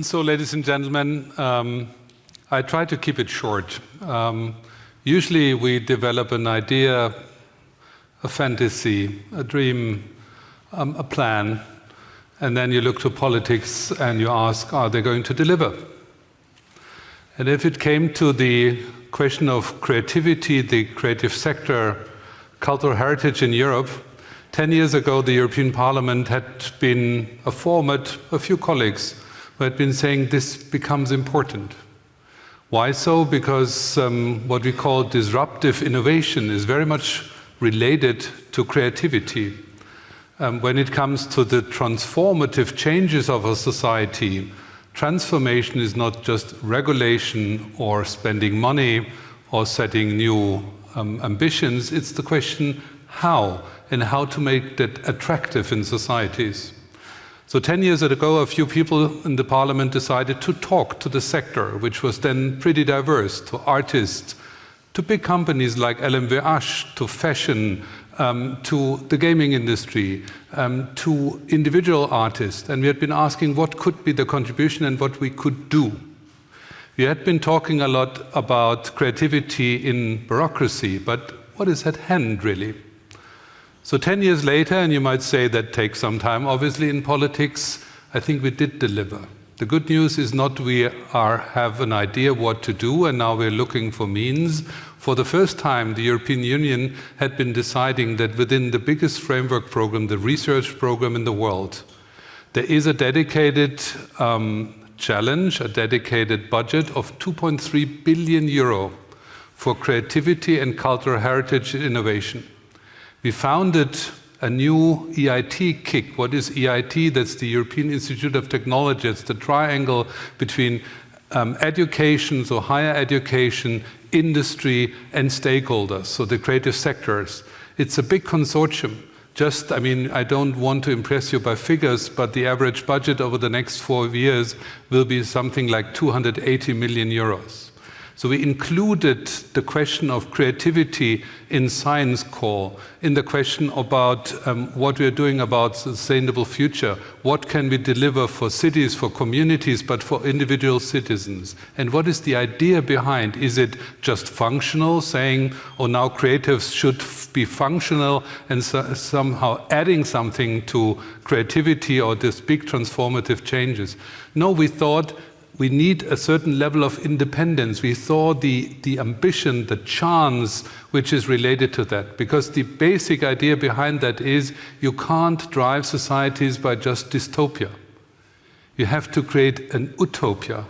So, ladies and gentlemen, I try to keep it short. Usually we develop an idea, a fantasy, a dream, a plan, and then you look to politics and you ask, are they going to deliver? And if it came to the question of creativity, the creative sector, cultural heritage in Europe, 10 years ago the European Parliament had been a format, a few colleagues who had been saying this becomes important. Why so? Because what we call disruptive innovation is very much related to creativity. When it comes to the transformative changes of a society, transformation is not just regulation or spending money or setting new ambitions, it's the question how, and how to make that attractive in societies. So 10 years ago, a few people in the parliament decided to talk to the sector, which was then pretty diverse, to artists, to big companies like LMVH, to fashion, to the gaming industry, to individual artists. And we had been asking what could be the contribution and what we could do. We had been talking a lot about creativity in bureaucracy, but what is at hand, really? So 10 years later, and you might say that takes some time, obviously in politics, I think we did deliver. The good news is not we have an idea what to do and now we're looking for means. For the first time, the European Union had been deciding that within the biggest framework program, the research program in the world, there is a dedicated challenge, a dedicated budget of 2.3 billion euro for creativity and cultural heritage innovation. We founded a new EIT kick. What is EIT? That's the European Institute of Technology. It's the triangle between education, so higher education, industry, and stakeholders, so the creative sectors. It's a big consortium. I don't want to impress you by figures, but the average budget over the next 4 years will be something like 280 million euros. So we included the question of creativity in Science Core, in the question about what we're doing about sustainable future, what can we deliver for cities, for communities, but for individual citizens. And what is the idea behind? Is it just functional, saying, oh, now creatives should be functional and somehow adding something to creativity or these big transformative changes? No, we thought we need a certain level of independence. We saw the ambition, the chance which is related to that. Because the basic idea behind that is you can't drive societies by just dystopia. You have to create an utopia.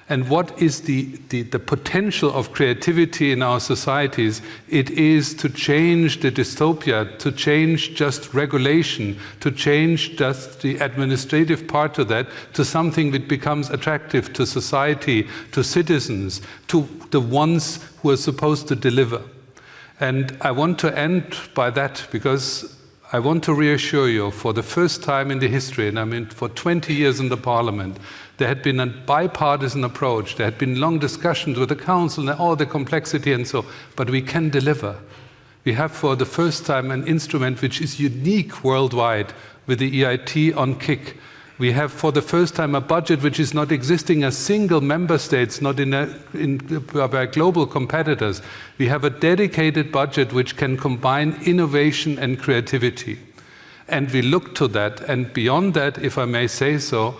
And what is the potential of creativity in our societies? It is to change the dystopia, to change just regulation, to change just the administrative part of that to something that becomes attractive to society, to citizens, to the ones who are supposed to deliver. And I want to end by that because I want to reassure you, for the first time in the history, and I mean for 20 years in the Parliament, there had been a bipartisan approach. There had been long discussions with the Council and all the complexity and so, but we can deliver. We have for the first time an instrument which is unique worldwide with the EIT on kick. We have for the first time a budget which is not existing as single member states, not by global competitors. We have a dedicated budget which can combine innovation and creativity. And we look to that, and beyond that, if I may say so,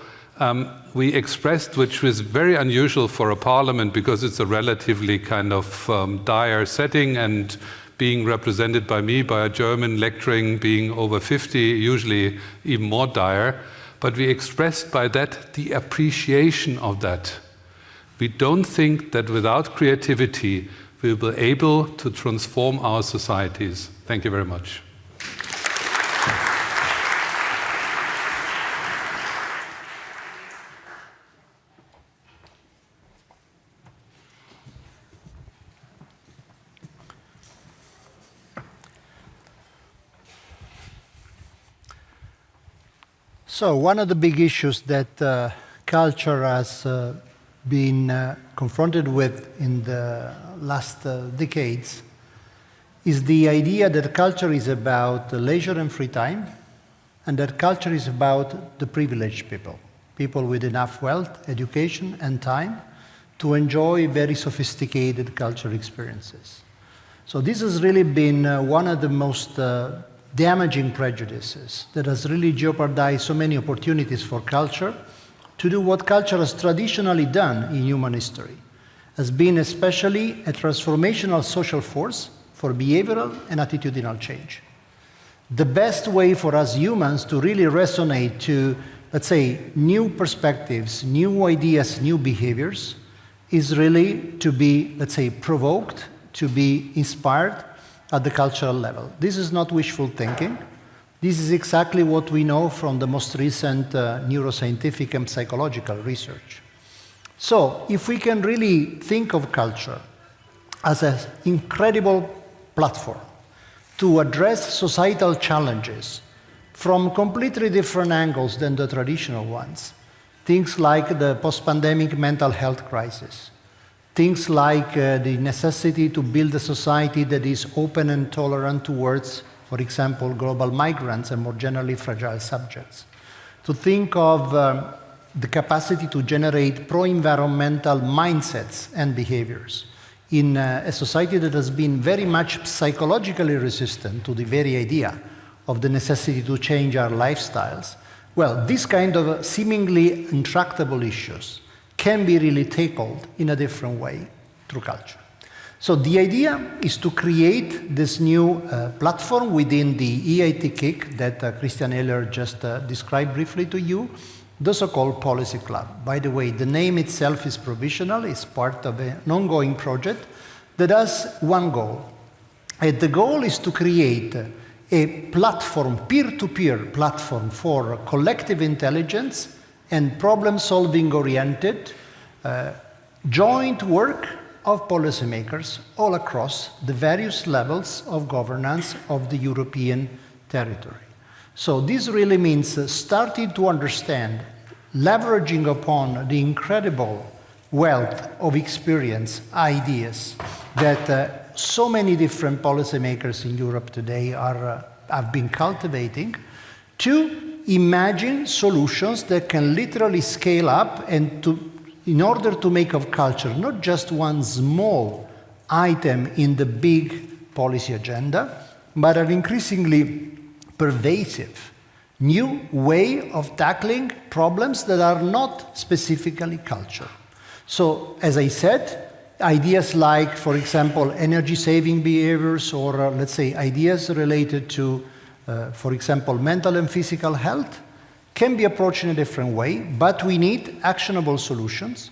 we expressed, which was very unusual for a parliament because it's a relatively kind of dire setting, and being represented by me, by a German lecturing, being over 50, usually even more dire. But we expressed by that the appreciation of that. We don't think that without creativity we'll be able to transform our societies. Thank you very much. So one of the big issues that culture has been confronted with in the last decades is the idea that culture is about leisure and free time, and that culture is about the privileged people, people with enough wealth, education, and time to enjoy very sophisticated cultural experiences. So this has really been one of the most damaging prejudices that has really jeopardized so many opportunities for culture to do what culture has traditionally done in human history, has been especially a transformational social force for behavioral and attitudinal change. The best way for us humans to really resonate to, let's say, new perspectives, new ideas, new behaviors, is really to be, let's say, provoked, to be inspired at the cultural level. This is not wishful thinking. This is exactly what we know from the most recent neuroscientific and psychological research. So, if we can really think of culture as an incredible platform to address societal challenges from completely different angles than the traditional ones, things like the post-pandemic mental health crisis, things like the necessity to build a society that is open and tolerant towards, for example, global migrants and more generally fragile subjects. To think of the capacity to generate pro-environmental mindsets and behaviors in a society that has been very much psychologically resistant to the very idea of the necessity to change our lifestyles. Well, these kind of seemingly intractable issues can be really tackled in a different way through culture. So the idea is to create this new platform within the EIT KIC that Christian Ehler just described briefly to you, the so-called Policy Club. By the way, the name itself is provisional, it's part of an ongoing project that has one goal. And the goal is to create a platform, peer-to-peer platform for collective intelligence and problem-solving oriented joint work of policymakers all across the various levels of governance of the European territory. So this really means starting to understand, leveraging upon the incredible wealth of experience, ideas that so many different policymakers in Europe today have been cultivating, to imagine solutions that can literally scale up and in order to make of culture not just one small item in the big policy agenda, but an increasingly pervasive new way of tackling problems that are not specifically culture. So, as I said, ideas like, for example, energy-saving behaviors or, let's say, ideas related to for example, mental and physical health can be approached in a different way, but we need actionable solutions,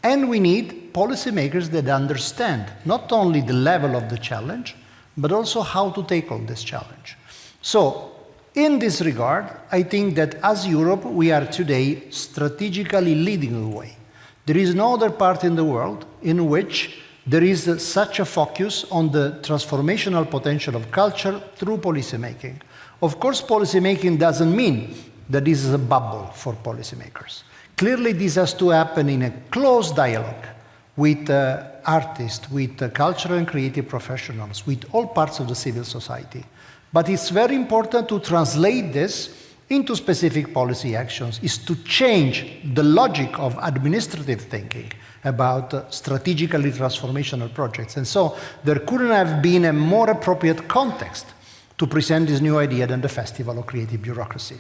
and we need policymakers that understand not only the level of the challenge, but also how to tackle this challenge. So, in this regard, I think that as Europe, we are today strategically leading the way. There is no other part in the world in which there is such a focus on the transformational potential of culture through policymaking. Of course, policymaking doesn't mean that this is a bubble for policymakers. Clearly, this has to happen in a close dialogue with artists, with cultural and creative professionals, with all parts of the civil society. But it's very important to translate this into specific policy actions, is to change the logic of administrative thinking about strategically transformational projects. And so there couldn't have been a more appropriate context to present this new idea than the Festival of Creative Bureaucracy.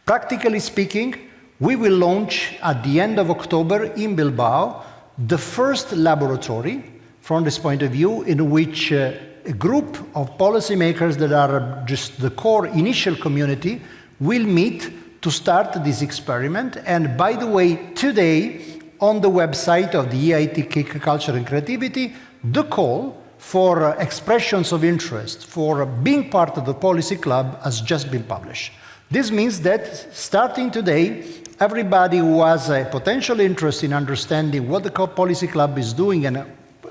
Practically speaking, we will launch at the end of October in Bilbao the first laboratory from this point of view in which a group of policymakers that are just the core initial community will meet to start this experiment. And by the way, today on the website of the EIT Culture and Creativity, the call for expressions of interest for being part of the Policy Club has just been published. This means that starting today, everybody who has a potential interest in understanding what the Policy Club is doing and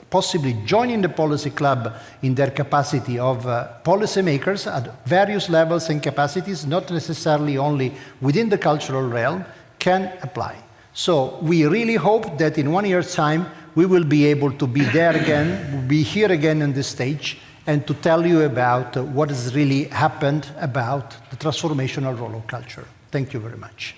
possibly joining the Policy Club in their capacity of policymakers at various levels and capacities, not necessarily only within the cultural realm, can apply. So we really hope that in 1 year's time, we will be able to be there again, be here again on this stage, and to tell you about what has really happened about the transformational role of culture. Thank you very much.